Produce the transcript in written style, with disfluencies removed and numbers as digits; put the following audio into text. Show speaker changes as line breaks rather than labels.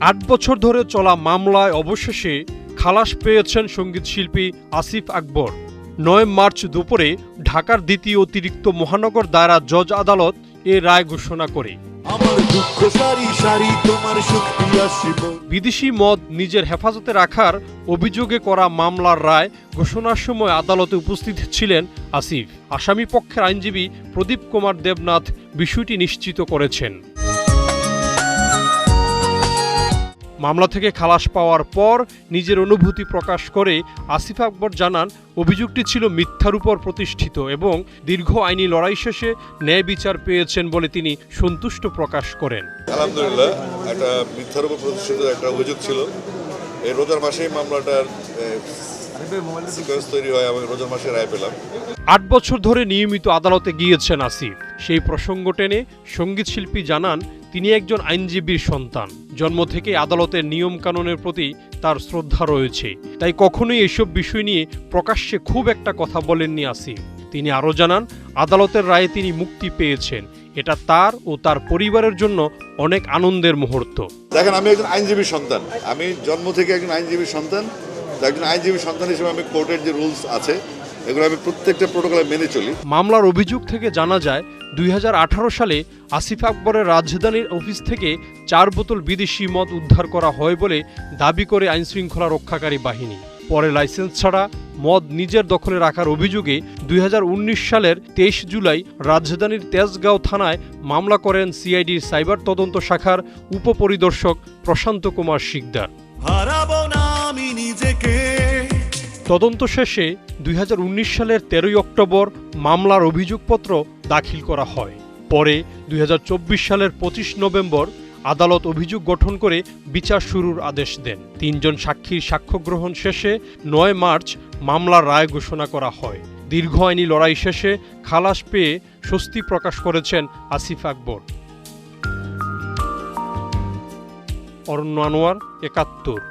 8 বছর ধরে চলা মামলায় অবশেষে খালাস পেয়েছেন সঙ্গীত শিল্পী আসিফ আকবর। 9 মার্চ দুপুরে ঢাকার দ্বিতীয় অতিরিক্ত মহানগর দায়রা জজ আদালত এ রায় ঘোষণা করে। বিদেশি মদ নিজের হেফাজতে রাখার অভিযোগে করা মামলার রায় ঘোষণার সময় আদালতে উপস্থিত ছিলেন আসিফ। আসামি পক্ষের আইনজীবী প্রদীপ কুমার দেবনাথ বিষয়টি নিশ্চিত করেছেন। মামলা থেকে খালাস পাওয়ার পর নিজের অনুভূতি প্রকাশ করে আসিফ আকবর জানান, অভিযোগটি ছিল মিথ্যার উপর প্রতিষ্ঠিত এবং দীর্ঘ আইনি লড়াই শেষে ন্যায় বিচার পেয়েছেন বলে তিনি সন্তুষ্ট প্রকাশ করেন।
আলহামদুলিল্লাহ, একটা মিথ্যার উপর প্রতিষ্ঠিত একটা অভিযোগ ছিল। এই রোজার মাসেই মামলাটার সিকোয়েন্স তৈরি হয় এবং রোজার মাসে রায় পেলাম।
8 বছর ধরে নিয়মিত আদালতে গিয়েছেন আসিফ। সেই প্রসঙ্গ টেনে সঙ্গীত শিল্পী জানান, তিনি একজন আইনজীবীর সন্তান। জন্ম থেকে আদালতের নিয়ম কানুনের প্রতি তার শ্রদ্ধা রয়েছে, তাই কখনোই এসব বিষয় নিয়ে প্রকাশ্যে খুব একটা কথা বলেননি আসিফ। তিনি আরও জানান, আদালতের রায়ে তিনি মুক্তি পেয়েছেন। এটা তার ও তার পরিবারের জন্য অনেক আনন্দের মুহূর্ত।
দেখেন, আমি একজন আইনজীবীর সন্তান, আমি জন্ম থেকে একজন আইনজীবীর সন্তান। একজন আইনজীবীর সন্তান হিসেবে আমি কোর্টের যে রুলস আছে এগুলো আমি প্রত্যেকটা প্রোটোকলে মেনে চলি।
মামলার অভিযোগ থেকে জানা যায়, 2018 সালে আসিফ আকবরের রাজধানীর অফিস থেকে 4 বোতল বিদেশি মদ উদ্ধার করা হয় বলে দাবি করে আইনশৃঙ্খলা রক্ষাকারী বাহিনী। পরে লাইসেন্স ছাড়া মদ নিজের দখলে রাখার অভিযোগে 2019 সালের 23 জুলাই রাজধানীর তেজগাঁও থানায় মামলা করেন সিআইডির সাইবার তদন্ত শাখার উপপরিদর্শক প্রশান্ত কুমার শিকদার। তদন্ত শেষে 2019 সালের 13 অক্টোবর মামলার অভিযোগপত্র দাখিল করা হয়। পরে 2024 সালের 25 নভেম্বর আদালত অভিযোগ গঠন করে বিচার শুরুর আদেশ দেন। 3 জন সাক্ষীর সাক্ষ্য গ্রহণ শেষে 9 মার্চ মামলার রায় ঘোষণা করা হয়। দীর্ঘ আইনি লড়াই শেষে খালাস পেয়ে স্বস্তি প্রকাশ করেছেন আসিফ আকবর। অরণ্য আনোয়ার, 71।